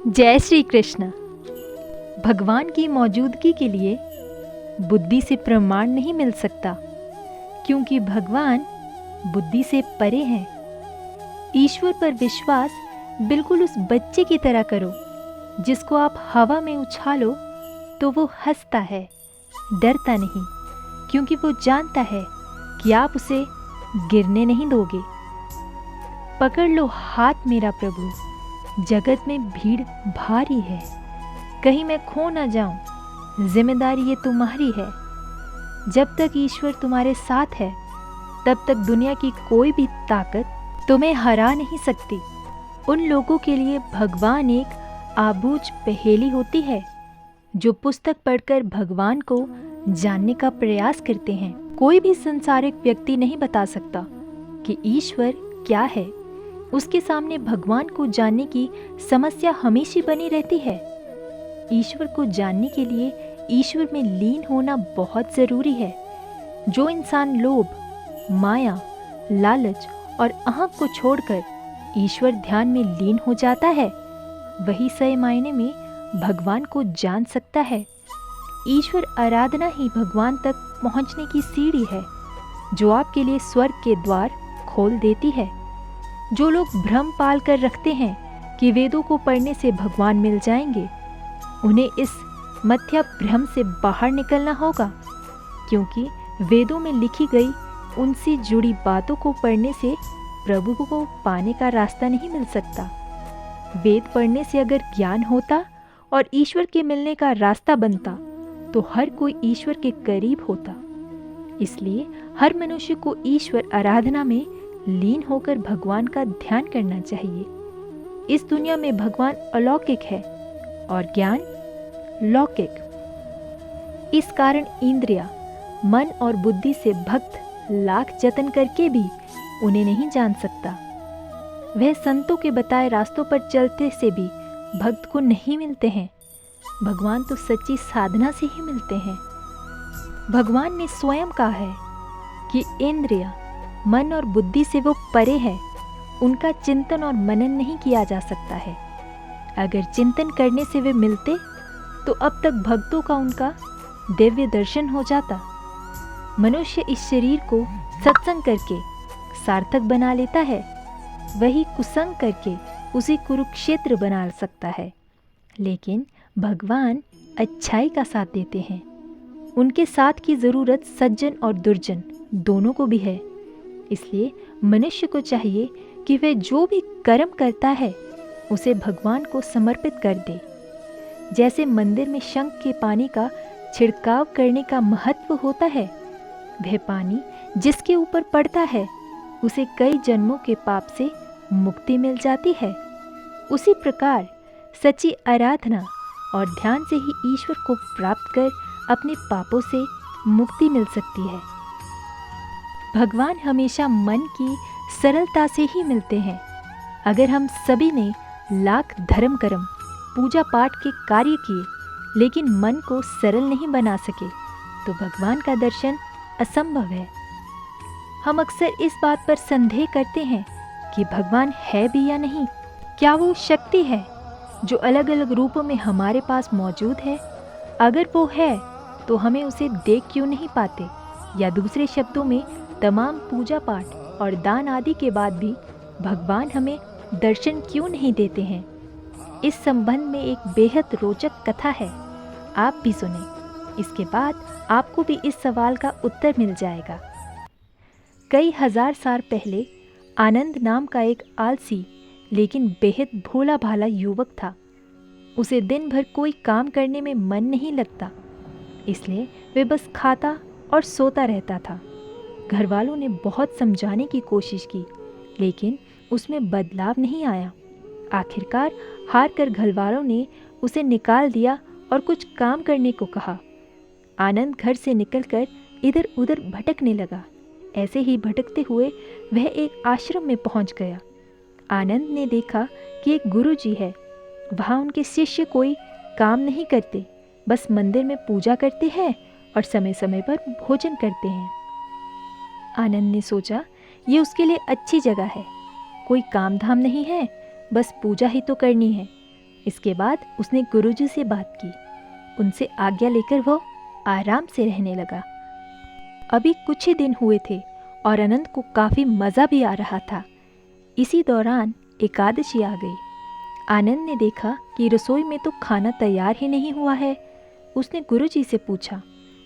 जय श्री कृष्ण। भगवान की मौजूदगी के लिए बुद्धि से प्रमाण नहीं मिल सकता, क्योंकि भगवान बुद्धि से परे हैं। ईश्वर पर विश्वास बिल्कुल उस बच्चे की तरह करो जिसको आप हवा में उछालो तो वो हंसता है, डरता नहीं, क्योंकि वो जानता है कि आप उसे गिरने नहीं दोगे। पकड़ लो हाथ मेरा प्रभु, जगत में भीड़ भारी है, कहीं मैं खो ना जाऊं, जिम्मेदारी ये तुम्हारी है। जब तक ईश्वर तुम्हारे साथ है तब तक दुनिया की कोई भी ताकत तुम्हें हरा नहीं सकती। उन लोगों के लिए भगवान एक आबूझ पहेली होती है जो पुस्तक पढ़कर भगवान को जानने का प्रयास करते हैं। कोई भी संसारिक व्यक्ति नहीं बता सकता कि ईश्वर क्या है। उसके सामने भगवान को जानने की समस्या हमेशा बनी रहती है। ईश्वर को जानने के लिए ईश्वर में लीन होना बहुत जरूरी है। जो इंसान लोभ, माया, लालच और अहंकार को छोड़कर ईश्वर ध्यान में लीन हो जाता है, वही सही मायने में भगवान को जान सकता है। ईश्वर आराधना ही भगवान तक पहुंचने की सीढ़ी है, जो आपके लिए स्वर्ग के द्वार खोल देती है। जो लोग भ्रम पाल कर रखते हैं कि वेदों को पढ़ने से भगवान मिल जाएंगे, उन्हें इस मिथ्या भ्रम से बाहर निकलना होगा, क्योंकि वेदों में लिखी गई उनसे जुड़ी बातों को पढ़ने से प्रभु को पाने का रास्ता नहीं मिल सकता। वेद पढ़ने से अगर ज्ञान होता और ईश्वर के मिलने का रास्ता बनता तो हर कोई ईश्वर के करीब होता। इसलिए हर मनुष्य को ईश्वर आराधना में लीन होकर भगवान का ध्यान करना चाहिए। इस दुनिया में भगवान अलौकिक है और ज्ञान लौकिक। इस कारण इंद्रिया, मन और बुद्धि से भक्त लाख जतन करके भी उन्हें नहीं जान सकता। वह संतों के बताए रास्तों पर चलते से भी भक्त को नहीं मिलते हैं। भगवान तो सच्ची साधना से ही मिलते हैं। भगवान ने स्वयं कहा है कि इंद्रिया, मन और बुद्धि से वो परे है, उनका चिंतन और मनन नहीं किया जा सकता है। अगर चिंतन करने से वे मिलते तो अब तक भक्तों का उनका दिव्य दर्शन हो जाता। मनुष्य इस शरीर को सत्संग करके सार्थक बना लेता है, वही कुसंग करके उसे कुरुक्षेत्र बना सकता है। लेकिन भगवान अच्छाई का साथ देते हैं। उनके साथ की ज़रूरत सज्जन और दुर्जन दोनों को भी है। इसलिए मनुष्य को चाहिए कि वह जो भी कर्म करता है उसे भगवान को समर्पित कर दे। जैसे मंदिर में शंख के पानी का छिड़काव करने का महत्व होता है, वह पानी जिसके ऊपर पड़ता है उसे कई जन्मों के पाप से मुक्ति मिल जाती है। उसी प्रकार सच्ची आराधना और ध्यान से ही ईश्वर को प्राप्त कर अपने पापों से मुक्ति मिल सकती है। भगवान हमेशा मन की सरलता से ही मिलते हैं। अगर हम सभी ने लाख धर्म कर्म, पूजा पाठ के कार्य किए लेकिन मन को सरल नहीं बना सके तो भगवान का दर्शन असंभव है। हम अक्सर इस बात पर संदेह करते हैं कि भगवान है भी या नहीं। क्या वो शक्ति है जो अलग अलग रूपों में हमारे पास मौजूद है? अगर वो है तो हमें उसे देख क्यों नहीं पाते? या दूसरे शब्दों में, तमाम पूजा पाठ और दान आदि के बाद भी भगवान हमें दर्शन क्यों नहीं देते हैं? इस संबंध में एक बेहद रोचक कथा है, आप भी सुने। इसके बाद आपको भी इस सवाल का उत्तर मिल जाएगा। कई हजार साल पहले आनंद नाम का एक आलसी लेकिन बेहद भोला भाला युवक था। उसे दिन भर कोई काम करने में मन नहीं लगता, इसलिए वह बस खाता और सोता रहता था। घर वालों ने बहुत समझाने की कोशिश की, लेकिन उसमें बदलाव नहीं आया। आखिरकार हार कर घर वालों ने उसे निकाल दिया और कुछ काम करने को कहा। आनंद घर से निकलकर इधर उधर भटकने लगा। ऐसे ही भटकते हुए वह एक आश्रम में पहुंच गया। आनंद ने देखा कि एक गुरुजी है। वहाँ उनके शिष्य कोई काम नहीं करते, बस मंदिर में पूजा करते हैं और समय समय पर भोजन करते हैं। आनंद ने सोचा, ये उसके लिए अच्छी जगह है। कोई काम धाम नहीं है, बस पूजा ही तो करनी है। इसके बाद उसने गुरुजी से बात की। उनसे आज्ञा लेकर वो आराम से रहने लगा। अभी कुछ ही दिन हुए थे और आनंद को काफ़ी मज़ा भी आ रहा था। इसी दौरान एकादशी आ गई। आनंद ने देखा कि रसोई में तो खाना तैयार ही नहीं हुआ है। उसने गुरुजी से पूछा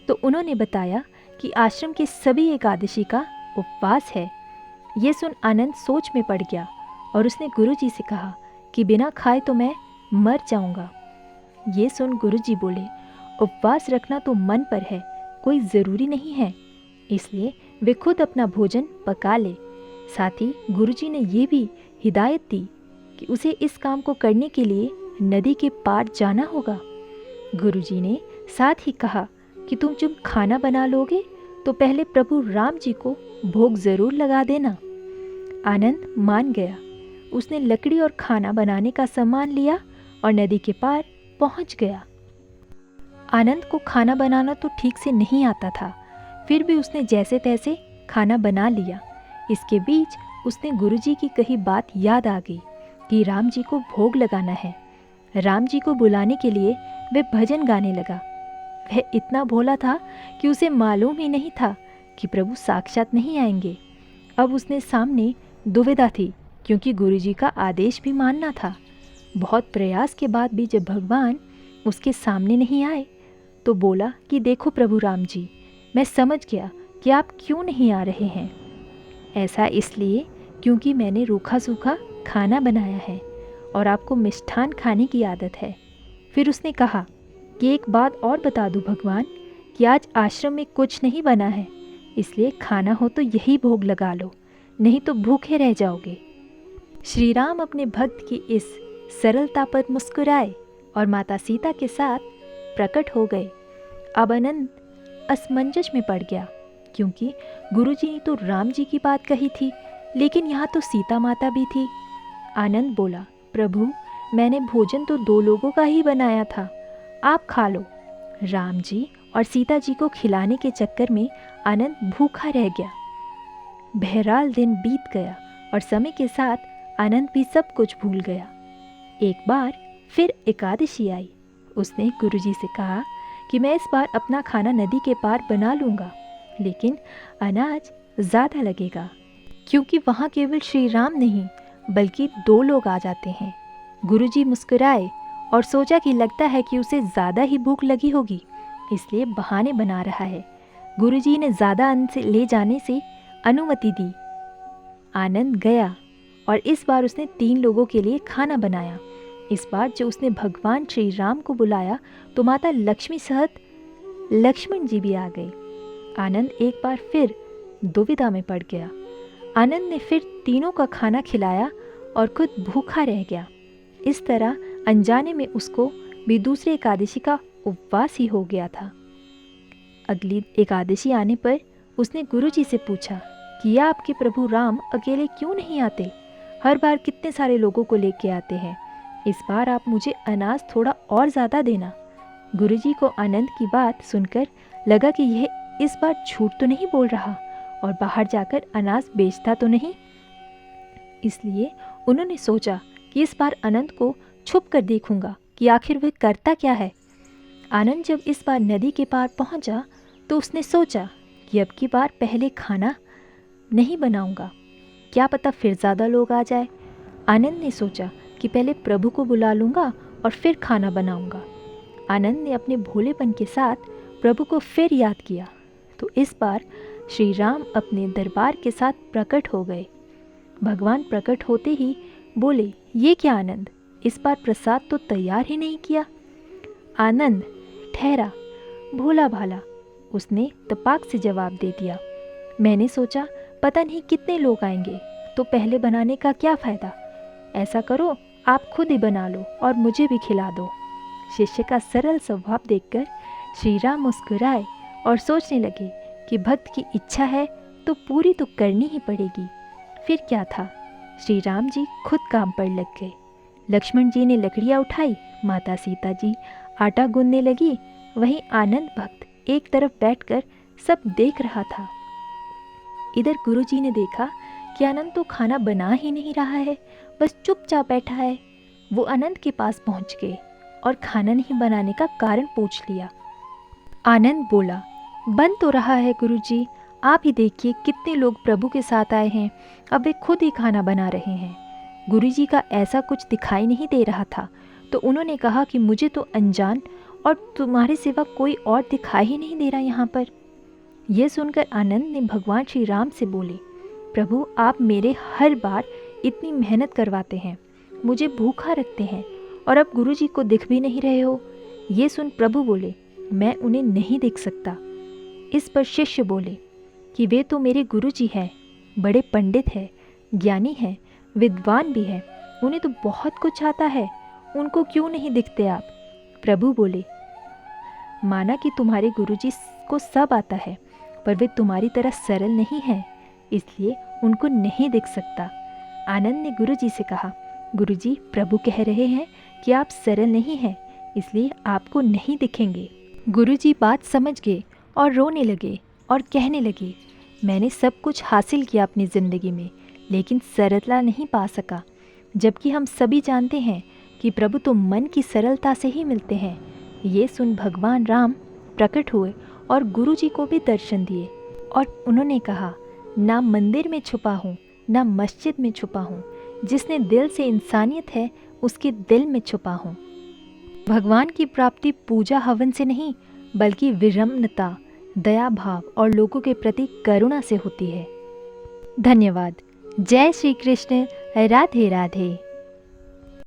तो उन्होंने बताया कि आश्रम के सभी एकादशी का उपवास है। ये सुन आनंद सोच में पड़ गया और उसने गुरुजी से कहा कि बिना खाए तो मैं मर जाऊंगा। ये सुन गुरुजी बोले, उपवास रखना तो मन पर है, कोई ज़रूरी नहीं है, इसलिए वे खुद अपना भोजन पका ले। साथ ही गुरुजी ने ये भी हिदायत दी कि उसे इस काम को करने के लिए नदी के पार जाना होगा। गुरुजी ने साथ ही कहा कि तुम जब खाना बना लोगे तो पहले प्रभु राम जी को भोग ज़रूर लगा देना। आनंद मान गया। उसने लकड़ी और खाना बनाने का सामान लिया और नदी के पार पहुंच गया। आनंद को खाना बनाना तो ठीक से नहीं आता था, फिर भी उसने जैसे तैसे खाना बना लिया। इसके बीच उसने गुरुजी की कही बात याद आ गई कि राम जी को भोग लगाना है। राम जी को बुलाने के लिए वह भजन गाने लगा। वह इतना भोला था कि उसे मालूम ही नहीं था कि प्रभु साक्षात नहीं आएंगे। अब उसने सामने दुविधा थी, क्योंकि गुरुजी का आदेश भी मानना था। बहुत प्रयास के बाद भी जब भगवान उसके सामने नहीं आए तो बोला कि देखो प्रभु राम जी, मैं समझ गया कि आप क्यों नहीं आ रहे हैं। ऐसा इसलिए क्योंकि मैंने रूखा सूखा खाना बनाया है और आपको मिष्ठान खाने की आदत है। फिर उसने कहा कि एक बात और बता दूं भगवान, कि आज आश्रम में कुछ नहीं बना है, इसलिए खाना हो तो यही भोग लगा लो, नहीं तो भूखे रह जाओगे। श्री राम अपने भक्त की इस सरलता पर मुस्कुराए और माता सीता के साथ प्रकट हो गए। अब आनंद असमंजस में पड़ गया, क्योंकि गुरुजी ने तो राम जी की बात कही थी, लेकिन यहाँ तो सीता माता भी थी। आनंद बोला, प्रभु मैंने भोजन तो 2 लोगों का ही बनाया था, आप खा लो। राम जी और सीता जी को खिलाने के चक्कर में आनंद भूखा रह गया। बहरहाल दिन बीत गया और समय के साथ आनंद भी सब कुछ भूल गया। एक बार फिर एकादशी आई। उसने गुरुजी से कहा कि मैं इस बार अपना खाना नदी के पार बना लूँगा, लेकिन अनाज ज़्यादा लगेगा, क्योंकि वहाँ केवल श्री राम नहीं बल्कि 2 लोग आ जाते हैं। गुरुजी मुस्कुराए और सोचा कि लगता है कि उसे ज़्यादा ही भूख लगी होगी, इसलिए बहाने बना रहा है। गुरुजी ने ज़्यादा अन्न से ले जाने से अनुमति दी। आनंद गया और इस बार उसने 3 लोगों के लिए खाना बनाया। इस बार जब उसने भगवान श्री राम को बुलाया तो माता लक्ष्मी सहित लक्ष्मण जी भी आ गए। आनंद एक बार फिर दुविधा में पड़ गया। आनंद ने फिर तीनों का खाना खिलाया और खुद भूखा रह गया। इस तरह अनजाने में उसको भी दूसरी एकादशी का उपवास ही हो गया था। अगली एकादशी आने पर उसने गुरुजी से पूछा कि यह आपके प्रभु राम अकेले क्यों नहीं आते? हर बार कितने सारे लोगों को लेके आते हैं। इस बार आप मुझे अनाज थोड़ा और ज़्यादा देना। गुरुजी को आनंद की बात सुनकर लगा कि यह इस बार झूठ तो नहीं बोल रहा और बाहर जाकर अनाज बेचता तो नहीं। इसलिए उन्होंने सोचा कि इस बार आनंद को छुप कर देखूंगा कि आखिर वह करता क्या है। आनंद जब इस बार नदी के पार पहुंचा तो उसने सोचा कि अब की बार पहले खाना नहीं बनाऊंगा, क्या पता फिर ज़्यादा लोग आ जाए। आनंद ने सोचा कि पहले प्रभु को बुला लूँगा और फिर खाना बनाऊंगा। आनंद ने अपने भोलेपन के साथ प्रभु को फिर याद किया तो इस बार श्री राम अपने दरबार के साथ प्रकट हो गए। भगवान प्रकट होते ही बोले, ये क्या आनंद, इस बार प्रसाद तो तैयार ही नहीं किया। आनंद ठहरा, भोला भाला, उसने तपाक से जवाब दे दिया। मैंने सोचा पता नहीं कितने लोग आएंगे, तो पहले बनाने का क्या फ़ायदा। ऐसा करो आप खुद ही बना लो और मुझे भी खिला दो। शिष्य का सरल स्वभाव देखकर श्री राम मुस्कुराए और सोचने लगे कि भक्त की इच्छा है तो पूरी तो करनी ही पड़ेगी। फिर क्या था, श्री राम जी खुद काम पर लग गए। लक्ष्मण जी ने लकड़ियाँ उठाई, माता सीता जी आटा गूंदने लगी, वहीं आनंद भक्त एक तरफ बैठकर सब देख रहा था। इधर गुरुजी ने देखा कि आनंद तो खाना बना ही नहीं रहा है, बस चुपचाप बैठा है। वो आनंद के पास पहुंच गए और खाना नहीं बनाने का कारण पूछ लिया। आनंद बोला, बन तो रहा है गुरुजी, आप ही देखिए कितने लोग प्रभु के साथ आए हैं, अब वे खुद ही खाना बना रहे हैं। गुरुजी का ऐसा कुछ दिखाई नहीं दे रहा था, तो उन्होंने कहा कि मुझे तो अनजान और तुम्हारे सिवा कोई और दिखाई ही नहीं दे रहा यहाँ पर। यह सुनकर आनंद ने भगवान श्री राम से बोले, प्रभु आप मेरे हर बार इतनी मेहनत करवाते हैं, मुझे भूखा रखते हैं और अब गुरुजी को दिख भी नहीं रहे हो। ये सुन प्रभु बोले, मैं उन्हें नहीं देख सकता। इस पर शिष्य बोले कि वे तो मेरे गुरुजी हैं, बड़े पंडित हैं, ज्ञानी हैं, विद्वान भी हैं, उन्हें तो बहुत कुछ आता है, उनको क्यों नहीं दिखते आप। प्रभु बोले, माना कि तुम्हारे गुरुजी को सब आता है, पर वे तुम्हारी तरह सरल नहीं हैं, इसलिए उनको नहीं दिख सकता। आनंद ने गुरुजी से कहा, गुरुजी प्रभु कह रहे हैं कि आप सरल नहीं हैं, इसलिए आपको नहीं दिखेंगे। गुरुजी बात समझ गए और रोने लगे और कहने लगे, मैंने सब कुछ हासिल किया अपनी ज़िंदगी में, लेकिन सरलता नहीं पा सका, जबकि हम सभी जानते हैं कि प्रभु तो मन की सरलता से ही मिलते हैं। ये सुन भगवान राम प्रकट हुए और गुरुजी को भी दर्शन दिए और उन्होंने कहा, ना मंदिर में छुपा हूँ, ना मस्जिद में छुपा हूँ, जिसने दिल से इंसानियत है उसके दिल में छुपा हूँ। भगवान की प्राप्ति पूजा हवन से नहीं, बल्कि विनम्रता, दया भाव और लोगों के प्रति करुणा से होती है। धन्यवाद। जय श्री कृष्ण। राधे राधे।